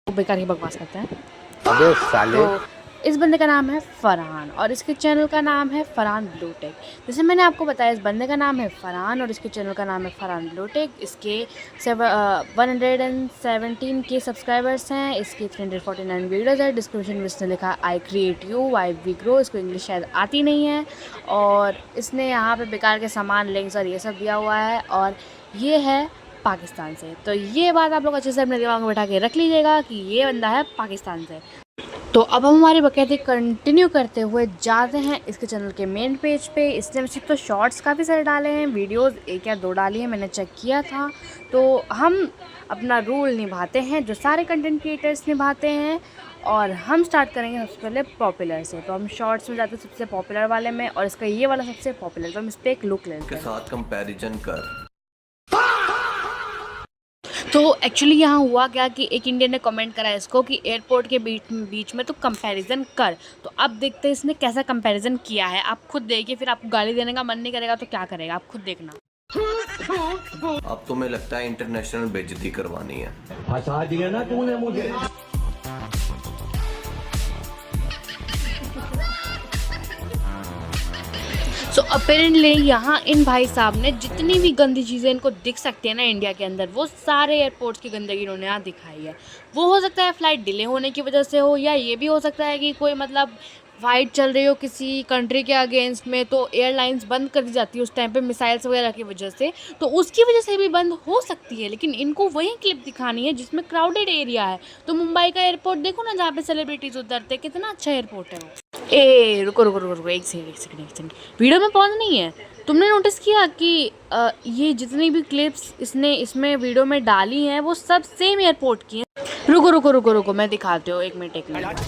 बेकार की बकवास करते हैं। अबे साले। तो इस बंदे का नाम है फरहान और इसके चैनल का नाम है फरहान ब्लूटेक। जैसे मैंने आपको बताया, इस बंदे का नाम है फरहान और इसके चैनल का नाम है फरहान ब्लूटेक। इसके 117 के सब्सक्राइबर्स हैं। इसके 349 वीडियोज़ है। डिस्क्रिप्शन में इसने लिखा I create you why we grow. इसको इंग्लिश शायद आती नहीं है और इसने यहाँ पे बेकार के सामान लिंक्स और ये सब दिया हुआ है और ये है पाकिस्तान से। तो ये बात आप लोग अच्छे से अपने दिमाग में बैठा के रख लीजिएगा कि ये बंदा है पाकिस्तान से। तो अब हम हमारी बकैती कंटिन्यू करते हुए जाते हैं इसके चैनल के मेन पेज पे। इसने सिर्फ तो शॉर्ट्स काफ़ी सारे डाले हैं, वीडियोस 1 या 2 डाली हैं, मैंने चेक किया था। तो हम अपना रूल निभाते हैं जो सारे कंटेंट क्रिएटर्स निभाते हैं और हम स्टार्ट करेंगे सबसे पहले पॉपुलर से। तो हम शॉर्ट्स में जाते हैं सबसे पॉपुलर वाले में और इसका ये वाला सबसे पॉपुलर। तो हम इस पर एक लुक लेते हैं, साथ कंपैरिजन कर। तो एक्चुअली यहाँ हुआ क्या कि एक इंडियन ने कमेंट करा इसको कि एयरपोर्ट के बीच में तो कंपैरिजन कर। तो अब देखते हैं इसने कैसा कंपैरिजन किया है। आप खुद देखिए, फिर आपको गाली देने का मन नहीं करेगा तो क्या करेगा, आप खुद देखना। अब तुम्हें लगता है इंटरनेशनल बेइज्जती करवानी है। फंसा दिया ना तूने मुझे। सो अपेरेंटली यहाँ इन भाई साहब ने जितनी भी गंदी चीज़ें इनको दिख सकती है ना इंडिया के अंदर, वो सारे एयरपोर्ट्स की गंदगी इन्होंने यहाँ दिखाई है। वो हो सकता है फ़्लाइट डिले होने की वजह से हो, या ये भी हो सकता है कि कोई मतलब फाइट चल रही हो किसी कंट्री के अगेंस्ट में, तो एयरलाइंस बंद कर दी जाती है उस टाइम पे मिसाइल्स वगैरह की वजह से, तो उसकी वजह से भी बंद हो सकती है। लेकिन इनको वही क्लिप दिखानी है जिसमें क्राउडेड एरिया है। तो मुंबई का एयरपोर्ट देखो ना, जहाँ पे सेलिब्रिटीज़ उतरते हैं, कितना अच्छा एयरपोर्ट है वो। ए रुको रुको रुको रुको, एक सेकंड, वीडियो में पॉज नहीं है। तुमने नोटिस किया कि ये जितनी भी क्लिप्स इसने इसमें वीडियो में डाली हैं वो सब सेम एयरपोर्ट की हैं। रुको रुको रुको रुको, मैं दिखाती हूँ, एक मिनट।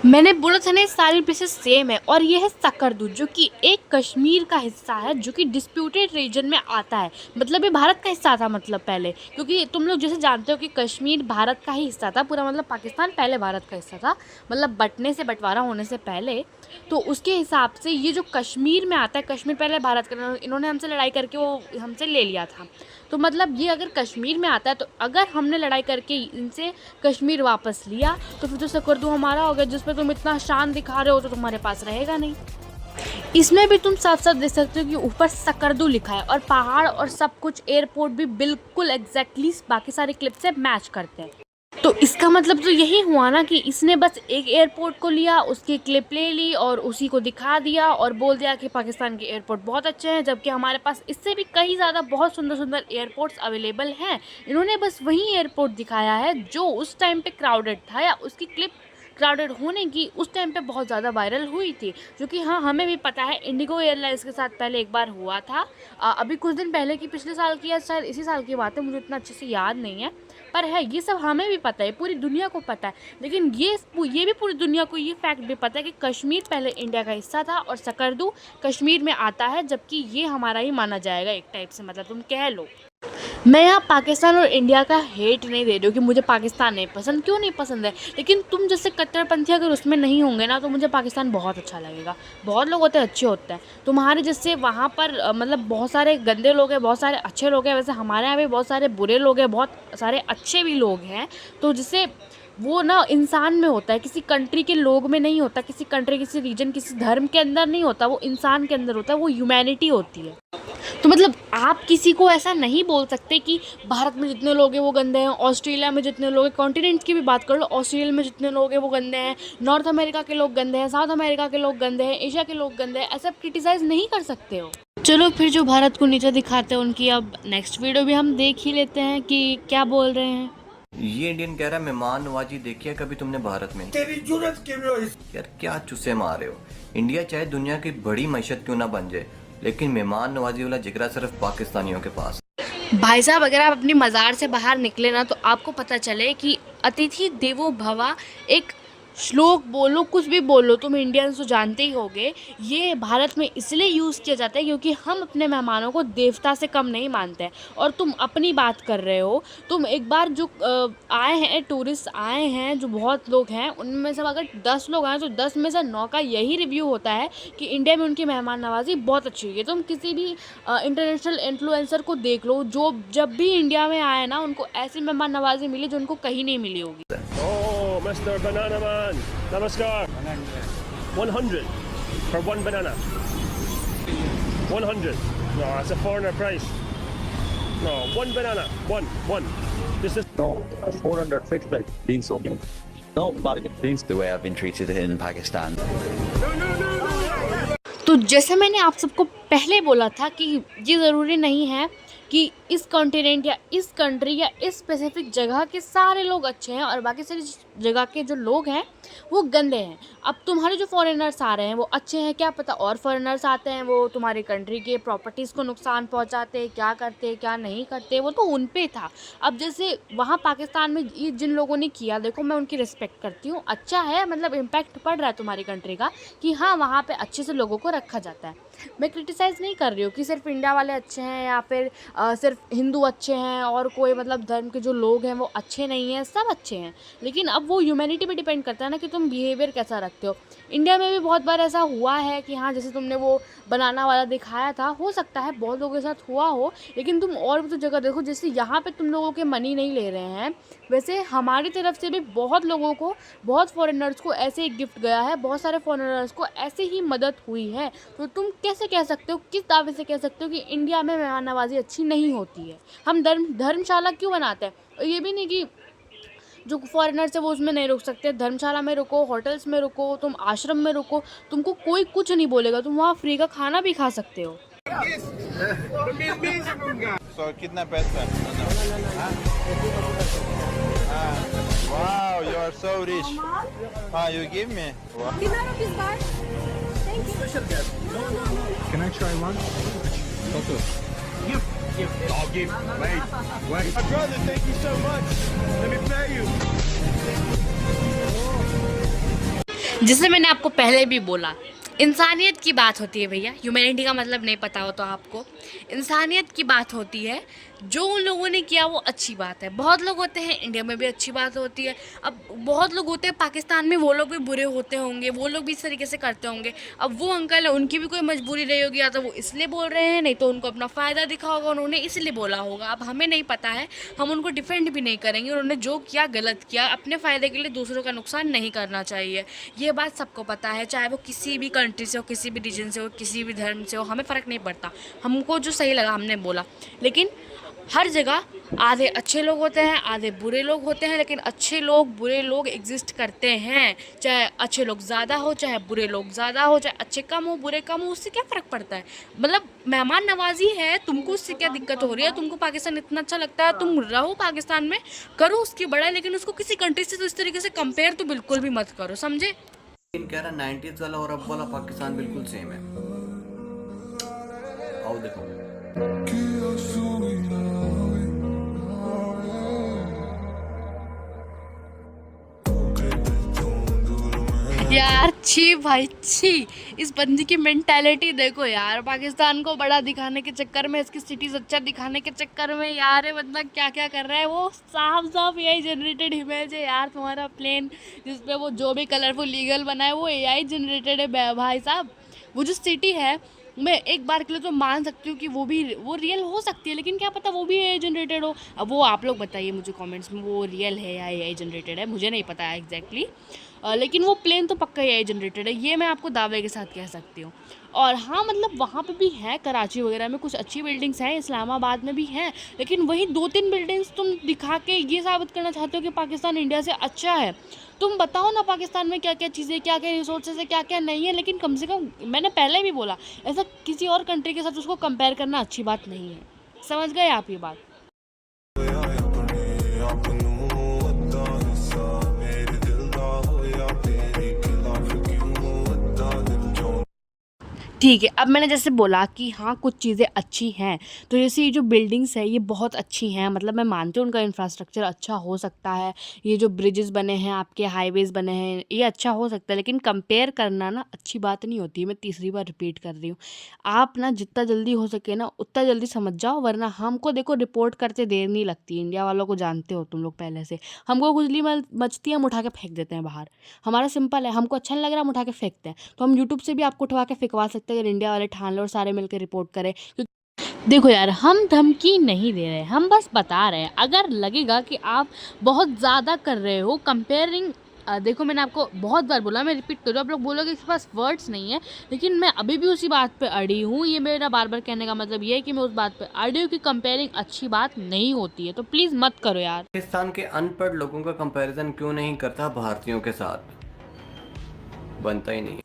मैंने बोला था ना, सारी प्लेसेस सेम है। और ये है सकरदू, जो कि एक कश्मीर का हिस्सा है, जो कि डिस्प्यूटेड रीजन में आता है। मतलब ये भारत का हिस्सा था, मतलब पहले, क्योंकि तुम लोग जैसे जानते हो कि कश्मीर भारत का ही हिस्सा था पूरा, मतलब पाकिस्तान पहले भारत का हिस्सा था, मतलब बंटने से, बंटवारा होने से पहले। तो उसके हिसाब से ये जो कश्मीर में आता है, कश्मीर पहले भारत का, इन्होंने हमसे लड़ाई करके वो हमसे ले लिया था। तो मतलब ये अगर कश्मीर में आता है, तो अगर हमने लड़ाई करके इनसे कश्मीर वापस लिया तो फिर तो सकरदू हमारा हो गया, जिस पर तुम इतना शान दिखा रहे हो तो तुम्हारे पास रहेगा नहीं। इसमें भी तुम साथ साथ देख सकते हो कि ऊपर सकरदू लिखा है और पहाड़ और सब कुछ, एयरपोर्ट भी बिल्कुल एग्जैक्टली बाकी सारे क्लिप से मैच करते हैं। तो इसका मतलब तो यही हुआ ना कि इसने बस एक एयरपोर्ट को लिया, उसकी क्लिप ले ली और उसी को दिखा दिया और बोल दिया कि पाकिस्तान के एयरपोर्ट बहुत अच्छे हैं, जबकि हमारे पास इससे भी कई ज़्यादा बहुत सुंदर सुंदर एयरपोर्ट्स अवेलेबल हैं। इन्होंने बस वही एयरपोर्ट दिखाया है जो उस टाइम पे क्राउडेड था, या उसकी क्लिप क्राउडेड होने की उस टाइम पे बहुत ज़्यादा वायरल हुई थी। जो कि हाँ, हमें भी पता है, इंडिगो एयरलाइंस के साथ पहले एक बार हुआ था, अभी कुछ दिन पहले की, पिछले साल की या शायद इसी साल की बात है, मुझे इतना अच्छे से याद नहीं है, पर है ये सब हमें भी पता है, पूरी दुनिया को पता है। लेकिन ये भी पूरी दुनिया को ये फैक्ट भी पता है कि कश्मीर पहले इंडिया का हिस्सा था और सकरदू कश्मीर में आता है, जबकि ये हमारा ही माना जाएगा एक टाइप से, मतलब तुम कह लो। मैं यहाँ पाकिस्तान और इंडिया का हेट नहीं दे रही हूँ कि मुझे पाकिस्तान नहीं पसंद, क्यों नहीं पसंद है, लेकिन तुम जैसे कट्टरपंथी अगर उसमें नहीं होंगे ना, तो मुझे पाकिस्तान बहुत अच्छा लगेगा। बहुत लोग होते हैं अच्छे होते हैं, तुम्हारे जैसे वहाँ पर मतलब बहुत सारे गंदे लोग हैं, बहुत सारे अच्छे लोग हैं, वैसे हमारे यहाँ भी बहुत सारे बुरे लोग हैं, बहुत सारे अच्छे भी लोग हैं। तो जिससे वो ना इंसान में होता है, किसी कंट्री के लोग में नहीं होता, किसी कंट्री, किसी रीजन, किसी धर्म के अंदर नहीं होता, वो इंसान के अंदर होता है, वो ह्यूमैनिटी होती है। तो मतलब आप किसी को ऐसा नहीं बोल सकते कि भारत में जितने लोग हैं वो गंदे हैं, ऑस्ट्रेलिया में जितने लोग हैं, कॉन्टिनेंट की भी बात कर लो, ऑस्ट्रेलिया में जितने लोग हैं वो गंदे हैं, नॉर्थ अमेरिका के लोग गंदे हैं, साउथ अमेरिका के लोग गंदे हैं, एशिया के लोग गंदे हैं, ऐसा क्रिटिसाइज़ नहीं कर सकते हो। चलो फिर जो भारत को नीचे दिखाते हैं उनकी अब नेक्स्ट वीडियो भी हम देख ही लेते हैं कि क्या बोल रहे हैं। ये इंडियन कह रहा है मेहमान नवाजी देखी है कभी तुमने भारत में? तेरी जरूरत क्यों है? यार क्या चुसे मार रहे हो। इंडिया चाहे दुनिया की बड़ी मैशत क्यों ना बन जाए, लेकिन मेहमान नवाजी वाला जिगरा सिर्फ पाकिस्तानियों के पास। भाई साहब, अगर आप अपनी मज़ार से बाहर निकले ना, तो आपको पता चले कि अतिथि देवो भवा एक श्लोक बोलो, कुछ भी बोलो, तुम इंडियंस तो जानते ही होगे, ये भारत में इसलिए यूज़ किया जाता है क्योंकि हम अपने मेहमानों को देवता से कम नहीं मानते हैं। और तुम अपनी बात कर रहे हो, तुम एक बार जो आए हैं, टूरिस्ट आए हैं जो बहुत लोग हैं, उनमें से अगर 10 लोग आए तो 10 में से 9 का यही रिव्यू होता है कि इंडिया में उनकी मेहमान नवाज़ी बहुत अच्छी हुई है। तुम किसी भी इंटरनेशनल इन्फ्लुएंसर को देख लो, जो जब भी इंडिया में आए ना, उनको ऐसी मेहमान नवाज़ी मिली जो उनको कहीं नहीं मिली होगी। Oh, Mr. Banana Man. Namaskar. 100 for one banana. 100. No, that's a foreigner price. No, one banana. One. This is No, 400 fixed price. Beans okay. No bargain. Beans the way I've been treated in Pakistan. तो जैसे मैंने आप सबको पहले बोला था कि ये ज़रूरी नहीं है कि इस कॉन्टिनेंट या इस कंट्री या इस स्पेसिफिक जगह के सारे लोग अच्छे हैं और बाकी सारी जगह के जो लोग हैं वो गंदे हैं। अब तुम्हारे जो फॉरेनर्स आ रहे हैं वो अच्छे हैं, क्या पता और फॉरेनर्स आते हैं वो तुम्हारी कंट्री के प्रॉपर्टीज़ को नुकसान पहुंचाते, क्या करते क्या नहीं करते, वो तो उन पे था। अब जैसे वहाँ पाकिस्तान में ये जिन लोगों ने किया, देखो मैं उनकी रिस्पेक्ट करती हूँ, अच्छा है, मतलब इम्पैक्ट पड़ रहा है तुम्हारी कंट्री का कि हाँ वहाँ पे अच्छे से लोगों को रखा जाता है। मैं क्रिटिसाइज़ नहीं कर रही हूँ कि सिर्फ इंडिया वाले अच्छे हैं या फिर सिर्फ हिंदू अच्छे हैं और कोई मतलब धर्म के जो लोग हैं वो अच्छे नहीं हैं, सब अच्छे हैं। लेकिन अब वो ह्यूमैनिटी पे डिपेंड करता है ना कि तुम बिहेवियर कैसा रखते हो। इंडिया में भी बहुत बार ऐसा हुआ है कि हाँ, जैसे तुमने वो बनाना वाला दिखाया था, हो सकता है बहुत लोगों के साथ हुआ हो, लेकिन तुम और भी तो जगह देखो, जैसे यहाँ पे तुम लोगों के मनी नहीं ले रहे हैं, वैसे हमारी तरफ से भी बहुत लोगों को, बहुत फॉरेनर्स को ऐसे ही गिफ्ट गया है, बहुत सारे फॉरेनर्स को ऐसे ही मदद हुई है। तो तुम कैसे कह सकते हो, किस दावे से कह सकते हो कि इंडिया में मेहमान नवाजी अच्छी नहीं होती है? हम धर्मशाला क्यों बनाते हैं? और ये भी नहीं कि जो फॉरेनर्स है वो उसमें नहीं रुक सकते, धर्मशाला में रुको, होटल्स में रुको, तुम आश्रम में रुको, तुमको कोई कुछ नहीं बोलेगा, तुम वहाँ फ्री का खाना भी खा सकते हो। So कितना पैसा? Wow, you are so rich. You give me. Wow. Can I try one? Gift. I'll give. Wait. My brother, thank you so much. Let me pay you. जिससे मैंने आपको पहले भी बोला, इंसानियत की बात होती है भैया, ह्यूमैनिटी का मतलब नहीं पता हो तो आपको, इंसानियत की बात होती है। जो उन लोगों ने किया वो अच्छी बात है। बहुत लोग होते हैं इंडिया में भी अच्छी बात होती है, अब बहुत लोग होते हैं पाकिस्तान में, वो लोग भी बुरे होते होंगे, वो लोग भी इस तरीके से करते होंगे। अब वो अंकल है, उनकी भी कोई मजबूरी रही होगी, या तो वो इसलिए बोल रहे हैं, नहीं तो उनको अपना फ़ायदा दिखा होगा, उन्होंने इसलिए बोला होगा। अब हमें नहीं पता है, हम उनको डिफेंड भी नहीं करेंगे। उन्होंने जो किया गलत किया, अपने फ़ायदे के लिए दूसरों का नुकसान नहीं करना चाहिए, ये बात सबको पता है। चाहे वो किसी भी कंट्री से हो, किसी भी रीजन से हो, किसी भी धर्म से हो, हमें फ़र्क नहीं पड़ता। हमको जो सही लगा हमने बोला। लेकिन हर जगह आधे अच्छे लोग होते हैं, आधे बुरे लोग होते हैं, लेकिन अच्छे लोग बुरे लोग एग्जिस्ट करते हैं। चाहे अच्छे लोग ज़्यादा हो, चाहे बुरे लोग ज़्यादा हो, चाहे अच्छे कम हो, बुरे कम हो, उससे क्या फ़र्क पड़ता है? मतलब मेहमान नवाजी है, तुमको उससे क्या दिक्कत हो रही है? तुमको पाकिस्तान इतना अच्छा लगता है, तुम रहो पाकिस्तान में, करो उसकी बड़ाई, लेकिन उसको किसी कंट्री से तो इस तरीके से कंपेयर तो बिल्कुल भी मत करो, समझे? कह रहा 90s वाला और अब वाला पाकिस्तान बिल्कुल सेम है। आओ देखो। यार छी भाई छी, इस बंदी की मेंटालिटी देखो यार। पाकिस्तान को बड़ा दिखाने के चक्कर में, इसकी सिटीज अच्छा दिखाने के चक्कर में यार ये बंदा क्या क्या कर रहा है। वो साफ साफ एआई जनरेटेड इमेज है यार। तुम्हारा प्लेन जिसपे वो जो भी कलरफुल ईगल बना है वो एआई जनरेटेड है भाई साहब। वो जो सिटी है, मैं एक बार के लिए तो मान सकती हूँ कि वो रियल हो सकती है, लेकिन क्या पता वो भी एआई जनरेटेड हो। अब वो आप लोग बताइए मुझे कमेंट्स में, वो रियल है या एआई जनरेटेड है, मुझे नहीं पता है एग्जैक्टली। लेकिन वो प्लेन तो पक्का एआई जनरेटेड है, ये मैं आपको दावे के साथ कह सकती हूँ। और हाँ, मतलब वहाँ पे भी है, कराची वगैरह में कुछ अच्छी बिल्डिंग्स हैं, इस्लामाबाद में भी हैं, लेकिन वही 2-3 बिल्डिंग्स तुम दिखा के ये साबित करना चाहते हो कि पाकिस्तान इंडिया से अच्छा है। तुम बताओ ना पाकिस्तान में क्या क्या चीज़ें, क्या क्या रिसोर्सेज है, क्या क्या नहीं है, लेकिन कम से कम मैंने पहले भी बोला, ऐसा किसी और कंट्री के साथ उसको कंपेयर करना अच्छी बात नहीं है। समझ गए आप ये बात? ठीक है, अब मैंने जैसे बोला कि हाँ कुछ चीज़ें अच्छी हैं, तो जैसे ये जो बिल्डिंग्स है ये बहुत अच्छी हैं, मतलब मैं मानती हूँ उनका इंफ्रास्ट्रक्चर अच्छा हो सकता है, ये जो ब्रिजेस बने हैं आपके, हाईवेज़ बने हैं, ये अच्छा हो सकता है, लेकिन कंपेयर करना ना अच्छी बात नहीं होती है। मैं तीसरी बार रिपीट कर रही हूँ, आप ना जितना जल्दी हो सके ना उतना जल्दी समझ जाओ, वरना हमको देखो रिपोर्ट करते देर नहीं लगती। इंडिया वालों को जानते हो तुम लोग पहले से, हमको खुजली मचती है, हम उठा के फेंक देते हैं बाहर। हमारा सिंपल है, हमको अच्छा नहीं लग रहा हम उठा के फेंकते हैं, तो हम यूट्यूब से भी आपको उठवा के फेंकवा सकते हैं अगर इंडिया वाले ठान लो और सारे मिलकर रिपोर्ट करें। क्योंकि देखो यार, हम धमकी नहीं दे रहे, हम बस बता रहे हैं। अगर लगेगा कि आप बहुत ज़्यादा कर रहे हो कंपेयरिंग, देखो मैंने आपको बहुत बार बोला, मैं रिपीट कर रही हूँ, आप लोग बोलोगे इसके पास वर्ड्स नहीं है, लेकिन मैं अभी भी उसी बात पे अड़ी हूँ। ये मेरा बार बार कहने का मतलब ये है कि मैं उस बात पे अड़ी हूँ कि कंपेयरिंग अच्छी बात नहीं होती है, तो प्लीज़ मत करो यार। पाकिस्तान के अनपढ़ लोगों का कंपैरिजन क्यों नहीं करता भारतीयों के साथ? बनता ही नहीं।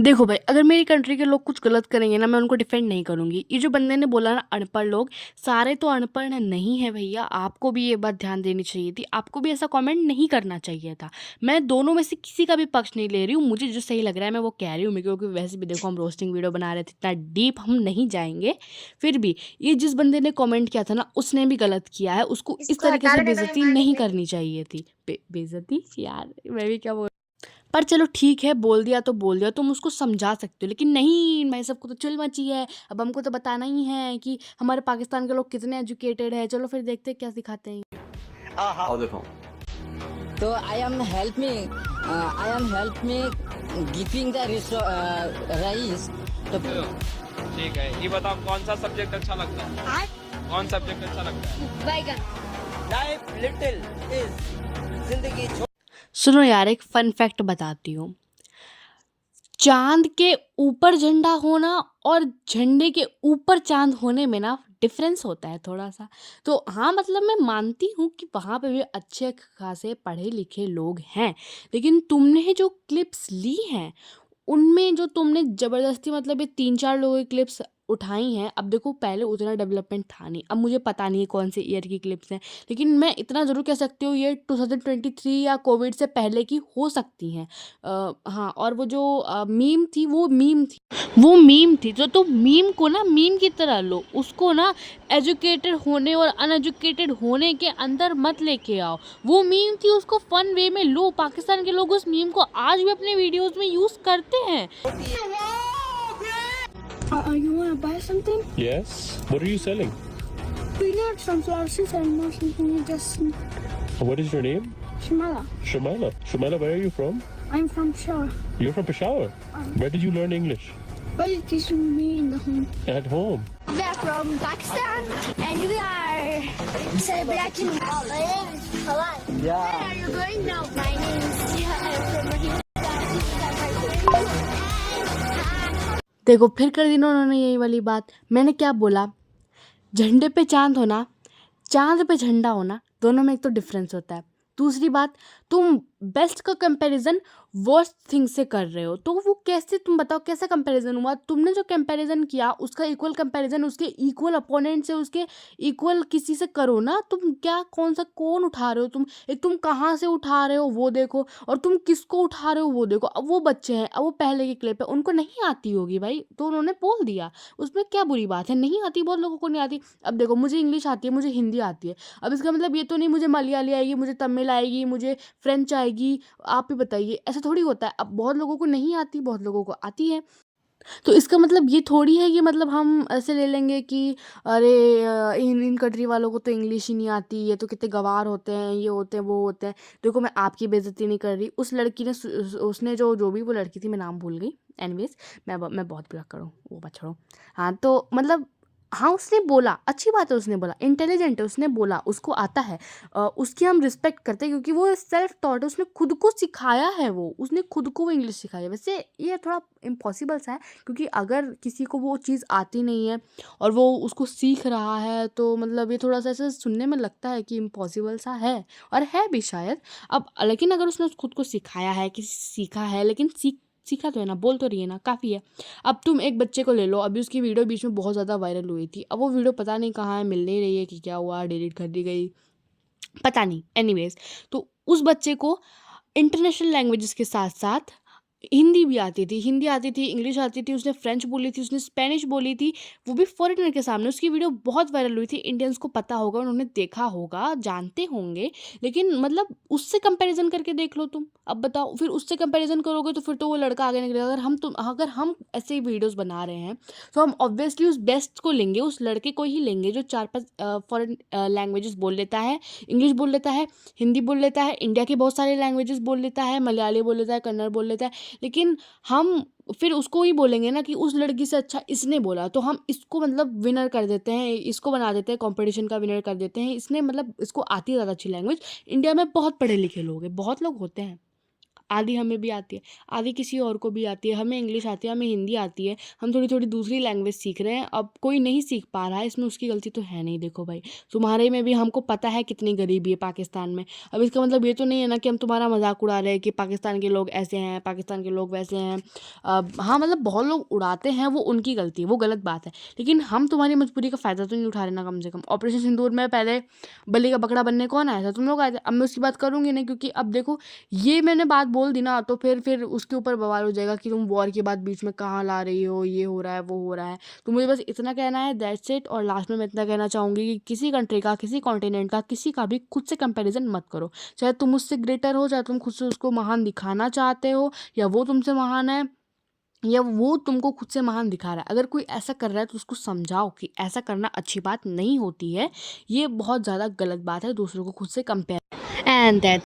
देखो भाई, अगर मेरी कंट्री के लोग कुछ गलत करेंगे ना, मैं उनको डिफेंड नहीं करूँगी। ये जो बंदे ने बोला ना अनपढ़ लोग, सारे तो अनपढ़ नहीं है भैया, आपको भी ये बात ध्यान देनी चाहिए थी, आपको भी ऐसा कमेंट नहीं करना चाहिए था। मैं दोनों में से किसी का भी पक्ष नहीं ले रही हूँ, मुझे जो सही लग रहा है मैं वो कह रही हूँ, क्योंकि वैसे भी देखो हम रोस्टिंग वीडियो बना रहे थे, इतना डीप हम नहीं जाएंगे। फिर भी ये जिस बंदे ने कॉमेंट किया था ना, उसने भी गलत किया है, उसको इस तरीके से बेइज्जती नहीं करनी चाहिए थी। बेइज्जती यार, मैं भी क्या बोल, पर चलो ठीक है, बोल दिया तो बोल दिया, तुम उसको समझा सकते हो, लेकिन नहीं, भाई सबको तो चिल मची है, अब हमको तो बताना ही है कि हमारे पाकिस्तान के लोग कितने एजुकेटेड है। चलो फिर देखते हैं क्या सिखाते हैं। आओ देखो, So I am help me giving the rice. तो ठीक है, ये बताओ कौन सा सब्जेक्ट अच्छा लगता है? कौन सब्जेक्ट अच्छा लगता है? लाइफ लिटिल इज जिंदगी सुनो यार, एक फन फैक्ट बताती हूँ। चांद के ऊपर झंडा होना और झंडे के ऊपर चांद होने में ना डिफरेंस होता है थोड़ा सा। तो हाँ, मतलब मैं मानती हूँ कि वहाँ पे भी अच्छे खासे पढ़े लिखे लोग हैं, लेकिन तुमने जो क्लिप्स ली हैं उनमें जो तुमने ज़बरदस्ती, मतलब ये 3-4 लोगों की क्लिप्स उठाई हैं। अब देखो पहले उतना डेवलपमेंट था नहीं, अब मुझे पता नहीं है कौन से ईयर की क्लिप्स हैं, लेकिन मैं इतना ज़रूर कह सकती हूँ ये 2023 या कोविड से पहले की हो सकती हैं। हाँ, और वो जो मीम थी वो मीम थी, तो तुम मीम को ना मीम की तरह लो, उसको ना एजुकेटेड होने और अनएजुकेटेड होने के अंदर मत लेके आओ। वो मीम थी, उसको फन वे में लो। पाकिस्तान के लोग उस मीम को आज भी अपने वीडियोस में यूज़ करते हैं। You want to buy something? Yes. What are you selling? Peanuts, sunflower seeds, and more something. You just What is your name? Shimala. Shumala. Shumala, where are you from? I'm from Shah. You're from Peshawar. Where did you learn English? But you teaching me in the home. At home. We're from Pakistan, and we are celebrating. My name is Halal. Yeah. Where are you going now? My name is Siha. I'm from Mahim. देखो फिर कर दी ना उन्होंने यही वाली बात। मैंने क्या बोला, झंडे पे चांद होना, चांद पे झंडा होना, दोनों में एक तो डिफरेंस होता है। दूसरी बात, तुम बेस्ट का कंपैरिजन वर्स्ट थिंग से कर रहे हो, तो वो कैसे, तुम बताओ कैसा कंपैरिजन हुआ? तुमने जो कंपैरिजन किया उसका इक्वल कंपैरिजन उसके इक्वल अपोनेंट से, उसके इक्वल किसी से करो ना। तुम क्या कौन उठा रहे हो? तुम कहाँ से उठा रहे हो वो देखो, और तुम किसको उठा रहे हो वो देखो। अब वो बच्चे हैं, अब वो पहले की क्लिप है, उनको नहीं आती होगी भाई, तो उन्होंने बोल दिया, उसमें क्या बुरी बात है? नहीं आती, बहुत लोगों को नहीं आती। अब देखो मुझे इंग्लिश आती है, मुझे हिंदी आती है, अब इसका मतलब ये तो नहीं मुझे मलयाली आएगी, मुझे तमिल आएगी, मुझे फ्रेंच आएगी। आप ही बताइए, ऐसा थोड़ी होता है। अब बहुत लोगों को नहीं आती, बहुत लोगों को आती है, तो इसका मतलब ये थोड़ी है कि मतलब हम ऐसे ले लेंगे कि अरे इन कंट्री वालों को तो इंग्लिश ही नहीं आती, ये तो कितने गवार होते हैं, ये होते हैं वो होते हैं। देखो मैं आपकी बेइज्जती नहीं कर रही, उस लड़की ने उसने जो भी वो लड़की थी, मैं नाम भूल गई, एनीवेज मैं बहुत बुरा करूँ, वो बात छोड़ो। हाँ तो मतलब हाँ, उसने बोला, अच्छी बात है, उसने बोला, इंटेलिजेंट है, उसने बोला, उसको आता है, उसकी हम रिस्पेक्ट करते हैं क्योंकि वो सेल्फ टॉट है, उसने खुद को सिखाया है, उसने खुद को वो इंग्लिश सिखाई है। वैसे ये थोड़ा इम्पॉसिबल सा है, क्योंकि अगर किसी को वो चीज़ आती नहीं है और वो उसको सीख रहा है, तो मतलब ये थोड़ा सा ऐसे सुनने में लगता है कि इम्पॉसिबल सा है, और है भी शायद। अब लेकिन अगर उसने खुद को सिखाया है, किसी सीखा है, लेकिन सीखा तो है ना, बोल तो रही है ना, काफ़ी है। अब तुम एक बच्चे को ले लो, अभी उसकी वीडियो बीच में बहुत ज़्यादा वायरल हुई थी, अब वो वीडियो पता नहीं कहाँ है, मिल नहीं रही है कि क्या हुआ, डिलीट कर दी गई, पता नहीं। एनीवेज, तो उस बच्चे को इंटरनेशनल लैंग्वेजेस के साथ साथ हिंदी भी आती थी, हिंदी आती थी, इंग्लिश आती थी, उसने फ्रेंच बोली थी, उसने स्पेनिश बोली थी, वो भी फॉरेनर के सामने। उसकी वीडियो बहुत वायरल हुई थी, इंडियंस को पता होगा, उन्होंने देखा होगा, जानते होंगे। लेकिन मतलब उससे कंपैरिजन करके देख लो तुम। अब बताओ, फिर उससे कंपैरिजन करोगे तो फिर तो वो लड़का आगे निकलेगा। अगर हम ऐसे ही वीडियोस बना रहे हैं तो हम ऑब्वियसली उस बेस्ट को लेंगे, उस लड़के को ही लेंगे जो 4-5 फॉरेन लैंग्वेजेस बोल लेता है, इंग्लिश बोल लेता है, हिंदी बोल लेता है, इंडिया के बहुत सारे लैंग्वेजेस बोल लेता है, मलयाली बोल लेता है, कन्नड़ बोल लेता है। लेकिन हम फिर उसको ही बोलेंगे ना कि उस लड़की से अच्छा इसने बोला, तो हम इसको मतलब विनर कर देते हैं, इसको बना देते हैं, कंपटीशन का विनर कर देते हैं। इसने मतलब इसको आती है ज़्यादा अच्छी लैंग्वेज। इंडिया में बहुत पढ़े लिखे लोग हैं, बहुत लोग होते हैं, आधी हमें भी आती है, आधी किसी और को भी आती है। हमें इंग्लिश आती है, हमें हिंदी आती है, हम थोड़ी थोड़ी दूसरी लैंग्वेज सीख रहे हैं। अब कोई नहीं सीख पा रहा है, इसमें उसकी गलती तो है नहीं। देखो भाई, तुम्हारे में भी हमको पता है कितनी गरीबी है पाकिस्तान में। अब इसका मतलब ये तो नहीं है ना कि हम तुम्हारा मजाक उड़ा रहे हैं कि पाकिस्तान के लोग ऐसे हैं, पाकिस्तान के लोग वैसे हैं। हाँ मतलब बहुत लोग उड़ाते हैं, वो उनकी गलती है, वो गलत बात है। लेकिन हम तुम्हारी मजबूरी का फ़ायदा तो नहीं उठा रहे ना। कम से कम ऑपरेशन सिंदूर में पहले बलि का बकरा बनने कौन आया था? तुम लोग आए थे। अब मैं उसकी बात करूँगी नहीं, क्योंकि अब देखो ये मैंने बात बोल दी ना तो फिर उसके ऊपर बवाल हो जाएगा कि तुम वॉर की बात बीच में कहाँ ला रही हो, ये हो रहा है, वो हो रहा है। तो मुझे बस इतना कहना है, दैट्स इट। और लास्ट में मैं इतना कहना चाहूँगी कि किसी कंट्री का, किसी कॉन्टिनेंट का, किसी का भी खुद से कंपैरिजन मत करो। चाहे तुम उससे ग्रेटर हो, चाहे तुम खुद से उसको महान दिखाना चाहते हो, या वो तुमसे महान है, या वो तुमको खुद से महान दिखा रहा है। अगर कोई ऐसा कर रहा है तो उसको समझाओ कि ऐसा करना अच्छी बात नहीं होती है, ये बहुत ज़्यादा गलत बात है दूसरों को खुद से कंपेयर। And that